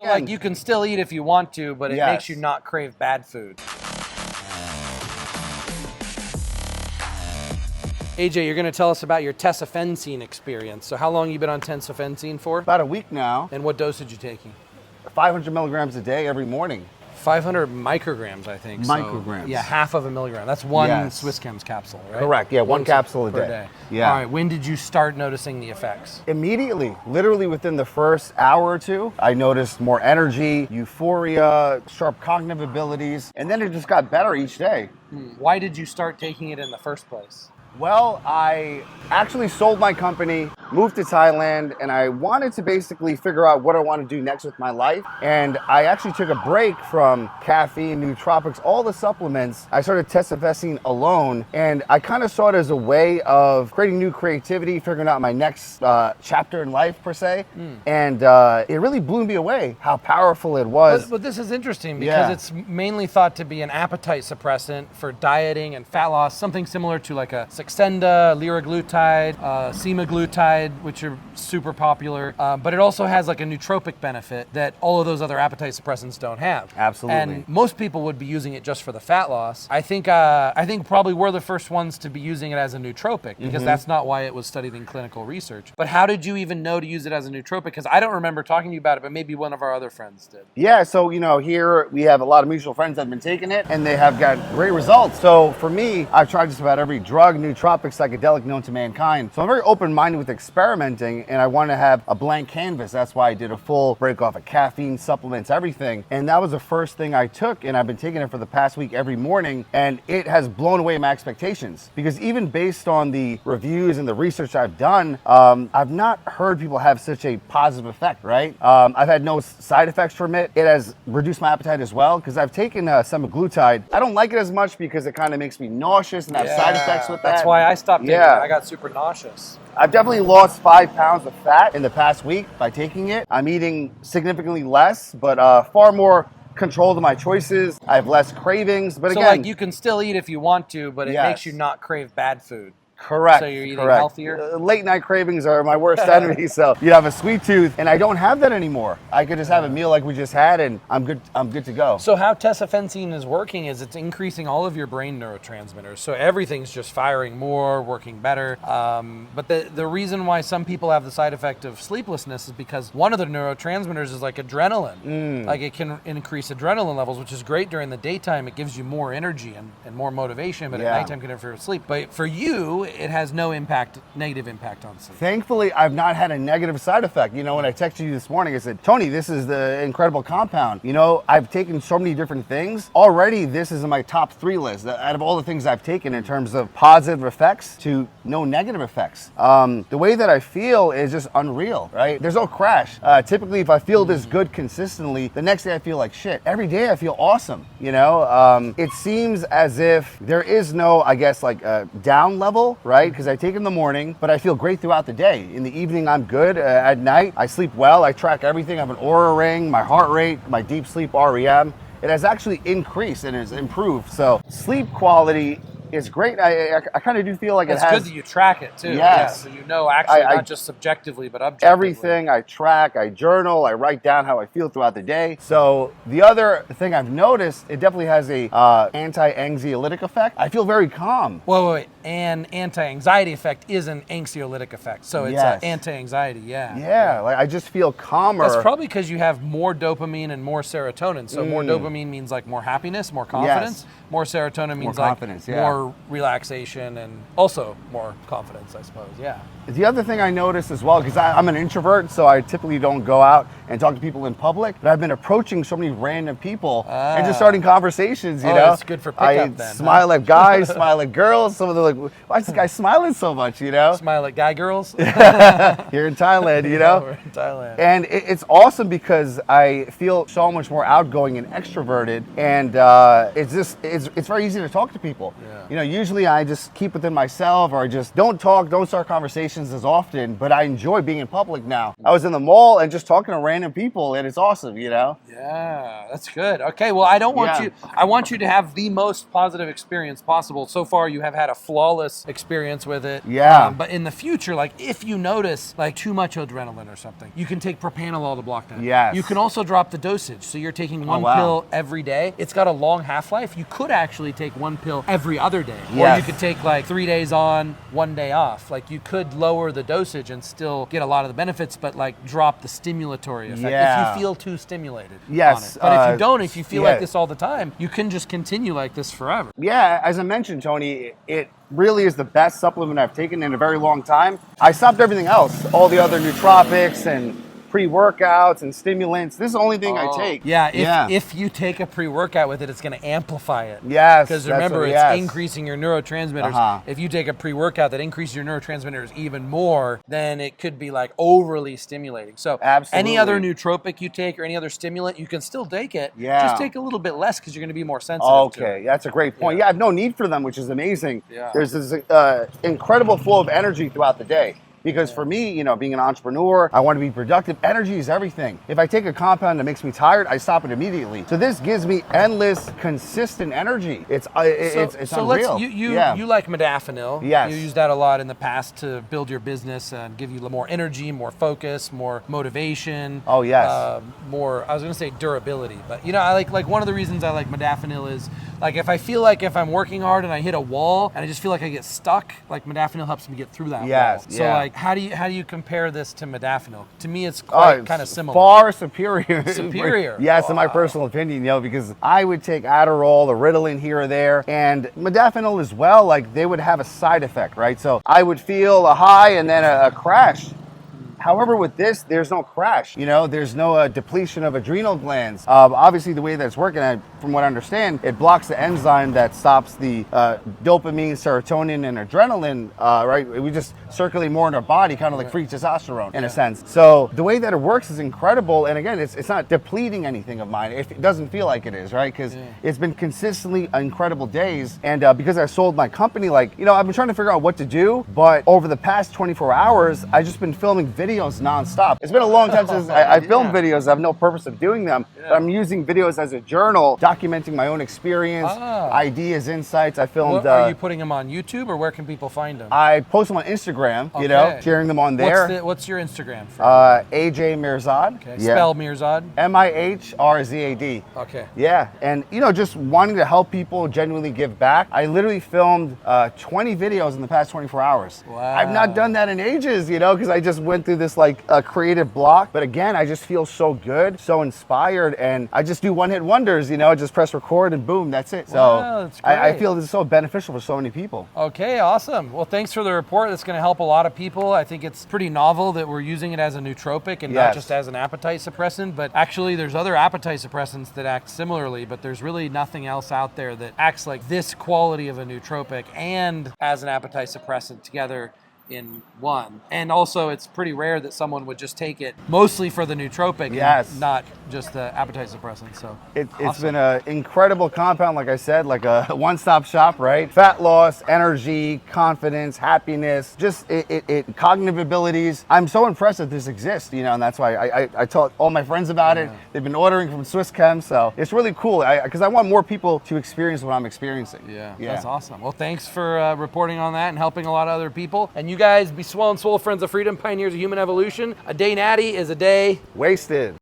Like you can still eat if you want to, but it makes you not crave bad food. AJ, you're going to tell us about your Tesofensine experience. So how long have you been on Tesofensine for? About a week now. And what dosage are you taking? 500 milligrams a day every morning. 500 micrograms, I think. Micrograms. So, yeah, half of a milligram. That's one Swiss Chems capsule, right? Correct, yeah, one capsule a day. Yeah. All right, when did you start noticing the effects? Immediately, literally within the first hour or two, I noticed more energy, euphoria, sharp cognitive abilities, and then it just got better each day. Why did you start taking it in the first place? Well, I actually sold my company, moved to Thailand, and I wanted to basically figure out what I want to do next with my life. And I actually took a break from caffeine, nootropics, all the supplements. I started Tesofensine alone, and I kind of saw it as a way of creating new creativity, figuring out my next chapter in life, per se. And it really blew me away how powerful it was. But this is interesting because it's mainly thought to be an appetite suppressant for dieting and fat loss, something similar to like a Saxenda, liraglutide, semaglutide, which are super popular. But it also has like a nootropic benefit that all of those other appetite suppressants don't have. Absolutely. And most people would be using it just for the fat loss. I think probably we're the first ones to be using it as a nootropic because that's not why it was studied in clinical research. But how did you even know to use it as a nootropic? Because I don't remember talking to you about it, but maybe one of our other friends did. Yeah, so here we have a lot of mutual friends that have been taking it and they have got great results. So for me, I've tried just about every drug, nootropic, psychedelic known to mankind. So I'm very open-minded with experimenting and I want to have a blank canvas. That's why I did a full break off of caffeine, supplements, everything. And that was the first thing I took, and I've been taking it for the past week every morning, and it has blown away my expectations. Because even based on the reviews and the research I've done, I've not heard people have such a positive effect, right? I've had no side effects from it. It has reduced my appetite as well, because I've taken semaglutide. I don't like it as much because it kind of makes me nauseous and have side effects with that. That's why I stopped taking it. I got super nauseous. I've definitely lost 5 pounds of fat in the past week by taking it. I'm eating significantly less, but far more control to my choices. I have less cravings, but so again, like you can still eat if you want to, but it makes you not crave bad food. Correct. So you're eating healthier? Late night cravings are my worst enemy. So you have a sweet tooth, and I don't have that anymore. I could just have a meal like we just had, and I'm good to go. So how Tesofensine is working is it's increasing all of your brain neurotransmitters. So everything's just firing more, working better. But the reason why some people have the side effect of sleeplessness is because one of the neurotransmitters is like adrenaline. Like it can increase adrenaline levels, which is great during the daytime. It gives you more energy and more motivation, but at nighttime can interfere with sleep. But for you, it has no negative impact on sleep. Thankfully, I've not had a negative side effect. You know, when I texted you this morning, I said, Tony, this is the incredible compound. You know, I've taken so many different things. Already, this is in my top 3 list out of all the things I've taken in terms of positive effects to no negative effects. The way that I feel is just unreal, right? There's no crash. Typically, if I feel this good consistently, the next day I feel like shit. Every day I feel awesome, you know? It seems as if there is no, I guess, like down level, right? Because I take it in the morning, but I feel great throughout the day. In the evening, I'm good. At night, I sleep well. I track everything. I have an Oura ring, my heart rate, my deep sleep REM. It has actually increased and has improved. So sleep quality is great. I kind of do feel like it's it has... It's good that you track it too. Yes. Yeah, so you know actually not just subjectively, but objectively. Everything I track, I journal, I write down how I feel throughout the day. So the other thing I've noticed, it definitely has a anti-anxiolytic effect. I feel very calm. Wait. An anti-anxiety effect is an anxiolytic effect. So it's anti-anxiety, Yeah, like I just feel calmer. That's probably because you have more dopamine and more serotonin. So more dopamine means like more happiness, more confidence. More serotonin means like more relaxation and also more confidence, I suppose. Yeah. The other thing I noticed as well, because I'm an introvert, so I typically don't go out and talk to people in public, but I've been approaching so many random people and just starting conversations, you know? It's good for pickup then. I smile at guys, smile at girls. Some of them are like, why is this guy smiling so much, you know? Smile at guy girls? Here in Thailand, you know? We're in Thailand. And it's awesome because I feel so much more outgoing and extroverted, and it's very easy to talk to people. Yeah. You know, usually I just keep within myself, or I just don't talk, don't start conversations conversations as often, but I enjoy being in public now. I was in the mall and just talking to random people, and it's awesome, you know? Yeah, that's good. Okay, well, I want you to have the most positive experience possible. So far, you have had a flawless experience with it. Yeah. But in the future, like if you notice like too much adrenaline or something, you can take propranolol to block that. Yes. You can also drop the dosage. So you're taking one pill every day. It's got a long half-life. You could actually take one pill every other day. Or you could take like 3 days on, 1 day off. Like you could lower the dosage and still get a lot of the benefits, but like drop the stimulatory effect if you feel too stimulated on it. But if you don't, if you feel like this all the time, you can just continue like this forever. Yeah, as I mentioned, Tony, it really is the best supplement I've taken in a very long time. I stopped everything else, all the other nootropics and pre-workouts and stimulants. This is the only thing I take. If you take a pre-workout with it, it's going to amplify it. Yes. Because remember, it's increasing your neurotransmitters. If you take a pre-workout that increases your neurotransmitters even more, then it could be like overly stimulating. So any other nootropic you take or any other stimulant, you can still take it. Just take a little bit less because you're going to be more sensitive to it. That's a great point. I have no need for them, which is amazing. There's this incredible flow of energy throughout the day. Because for me, you know, being an entrepreneur, I want to be productive. Energy is everything. If I take a compound that makes me tired, I stop it immediately. So this gives me endless, consistent energy. It's unreal. You like modafinil. Yes. You used that a lot in the past to build your business and give you more energy, more focus, more motivation. Oh, yes. More, I was going to say durability. But, you know, I like one of the reasons I like modafinil is, like, if I feel like if I'm working hard and I hit a wall and I just feel like I get stuck, like modafinil helps me get through that wall. So, like, how do you compare this to modafinil? To me, it's quite kind of similar. Far superior. Superior. Yes, in my personal opinion, you know, because I would take Adderall or Ritalin here or there, and modafinil as well, like they would have a side effect, right? So I would feel a high and then a crash. However, with this, there's no crash, you know, there's no depletion of adrenal glands. Obviously, the way that it's working, from what I understand, it blocks the enzyme that stops the dopamine, serotonin, and adrenaline, right? We just circulate more in our body, kind of like free testosterone in a sense. So the way that it works is incredible. And again, it's not depleting anything of mine. It doesn't feel like it is, right? Because it's been consistently incredible days. And because I sold my company, like, you know, I've been trying to figure out what to do. But over the past 24 hours, I've just been filming videos nonstop. It's been a long time since I filmed videos. I have no purpose of doing them. But I'm using videos as a journal, documenting my own experience, ideas, insights. I filmed. Are you putting them on YouTube, or where can people find them? I post them on Instagram, you know, sharing them on there. What's your Instagram? AJ Mirzad. Okay. Spell Mirzad. Mirzad. Okay. Yeah, and you know, just wanting to help people genuinely give back. I literally filmed 20 videos in the past 24 hours. Wow. I've not done that in ages, you know, because I just went through this like creative block. But again, I just feel so good, so inspired, and I just do one-hit wonders, you know, just press record and boom, that's it. Wow, that's great. I feel this is so beneficial for so many people. Okay, awesome. Well, thanks for the report. That's going to help a lot of people. I think it's pretty novel that we're using it as a nootropic and not just as an appetite suppressant, but actually there's other appetite suppressants that act similarly, but there's really nothing else out there that acts like this quality of a nootropic and as an appetite suppressant together in one. And also, it's pretty rare that someone would just take it mostly for the nootropic and not just the appetite suppressant. So it's been an incredible compound, like I said, like a one-stop shop, right? Fat loss, energy, confidence, happiness, just cognitive abilities. I'm so impressed that this exists, you know, and that's why I told all my friends about it. They've been ordering from Swiss Chem, so it's really cool because I want more people to experience what I'm experiencing. Yeah, that's awesome. Well, thanks for reporting on that and helping a lot of other people. And you guys be swell and swole, friends of freedom, pioneers of human evolution. A day natty is a day wasted.